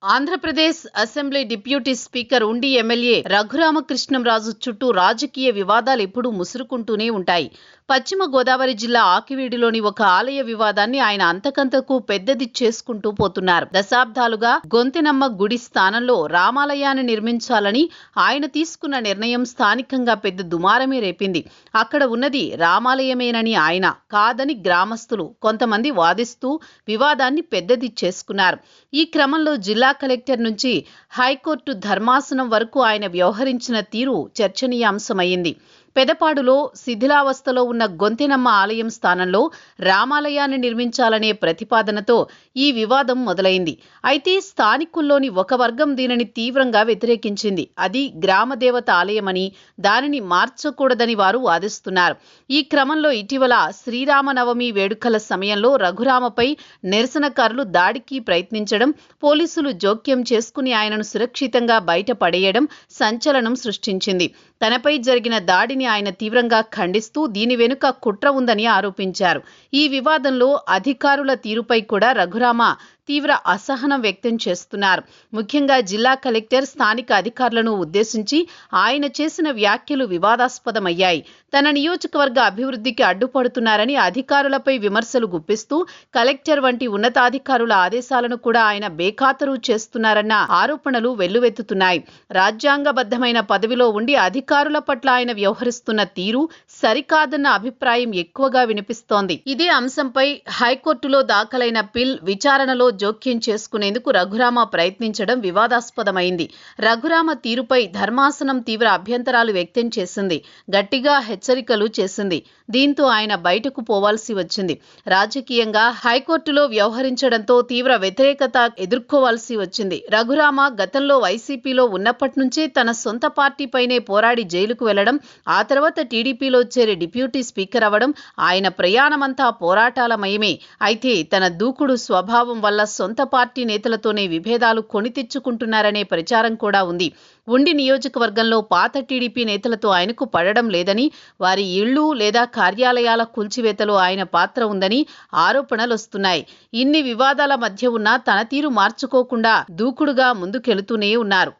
Andhra Pradesh assembly deputy speaker ఉండి MLA Raghurama Krishnam Raju చుట్టూ రాజకీయ వివాదాలు ఎప్పుడూ ముసురుకుంటూనే ఉంటాయి. పశ్చిమ గోదావరి జిల్లా ఆకివీడులోని ఒక ఆలయ వివాదాన్ని ఆయన అంతకంతకు పెద్దది చేసుకుంటూ పోతున్నారు. దశాబ్దాలుగా గొంతెనమ్మ గుడి స్థానంలో రామాలయాన్ని నిర్మించాలని ఆయన తీసుకున్న నిర్ణయం స్థానికంగా పెద్ద దుమారమే రేపింది. అక్కడ ఉన్నది రామాలయమేనని ఆయన, కాదని గ్రామస్తులు కొంతమంది వాదిస్తూ వివాదాన్ని పెద్దది చేసుకున్నారు. ఈ క్రమంలో జిల్లా కలెక్టర్ నుంచి హైకోర్టు ధర్మాసనం వరకు ఆయన వ్యవహరించిన తీరు చర్చనీయాంశమైంది. పెదపాడులో శిథిలావస్థలో ఉన్న గొంతెనమ్మ ఆలయం స్థానంలో రామాలయాన్ని నిర్మించాలనే ప్రతిపాదనతో ఈ వివాదం మొదలైంది. అయితే స్థానికుల్లోని ఒక వర్గం దీనిని తీవ్రంగా వ్యతిరేకించింది. అది గ్రామదేవత ఆలయమని, దానిని మార్చకూడదని వారు వాదిస్తున్నారు. ఈ క్రమంలో ఇటీవల శ్రీరామనవమి వేడుకల సమయంలో రఘురామపై నిరసనకారులు దాడికి ప్రయత్నించడం, పోలీసులు జోక్యం చేసుకుని ఆయనను సురక్షితంగా బయటపడేయడం సంచలనం సృష్టించింది. తనపై జరిగిన దాడిని ఆయన తీవ్రంగా ఖండిస్తూ దీని వెనుక కుట్ర ఉందని ఆరోపించారు. ఈ వివాదంలో అధికారుల తీరుపై కూడా రఘురామ తీవ్ర అసహనం వ్యక్తం చేస్తున్నారు. ముఖ్యంగా జిల్లా కలెక్టర్ స్థానిక అధికారులను ఉద్దేశించి ఆయన చేసిన వ్యాఖ్యలు వివాదాస్పదమయ్యాయి. తన నియోజకవర్గ అభివృద్ధికి అడ్డుపడుతున్నారని అధికారులపై విమర్శలు గుప్పిస్తూ కలెక్టర్ వంటి ఉన్నతాధికారుల ఆదేశాలను కూడా ఆయన బేఖాతరు చేస్తున్నారన్న ఆరోపణలు వెల్లువెత్తుతున్నాయి. రాజ్యాంగబద్ధమైన పదవిలో ఉండి అధికారుల పట్ల ఆయన వ్యవహరిస్తున్న తీరు సరికాదన్న అభిప్రాయం ఎక్కువగా వినిపిస్తోంది. ఇదే అంశంపై హైకోర్టులో దాఖలైన పిల్ విచారణలో జోక్యం చేసుకునేందుకు రఘురామ ప్రయత్నించడం వివాదాస్పదమైంది. రఘురామ తీరుపై ధర్మాసనం తీవ్ర అభ్యంతరాలు వ్యక్తం చేసింది. గట్టిగా హెచ్చరికలు చేసింది. దీంతో ఆయన బయటకు పోవాల్సి వచ్చింది. రాజకీయంగా హైకోర్టులో వ్యవహరించడంతో తీవ్ర వ్యతిరేకత ఎదుర్కోవాల్సి వచ్చింది. రఘురామ గతంలో వైసీపీలో ఉన్నప్పటి నుంచే తన సొంత పార్టీపైనే పోరాడి జైలుకు వెళ్లడం, ఆ తర్వాత టీడీపీలో చేరి డిప్యూటీ స్పీకర్ అవ్వడం, ఆయన ప్రయాణమంతా పోరాటాలమయమే. అయితే తన దూకుడు స్వభావం వల్ల సొంత పార్టీ నేతలతోనే విభేదాలు కొని తెచ్చుకుంటున్నారనే ప్రచారం కూడా ఉంది. ఉండి నియోజకవర్గంలో పాత టీడీపీ నేతలతో ఆయనకు పడడం లేదని, వారి ఇళ్లు లేదా కార్యాలయాల కూల్చివేతలో ఆయన పాత్ర ఉందని ఆరోపణలొస్తున్నాయి. ఇన్ని వివాదాల మధ్య ఉన్న తన తీరు మార్చుకోకుండా దూకుడుగా ముందుకెళుతూనే ఉన్నారు.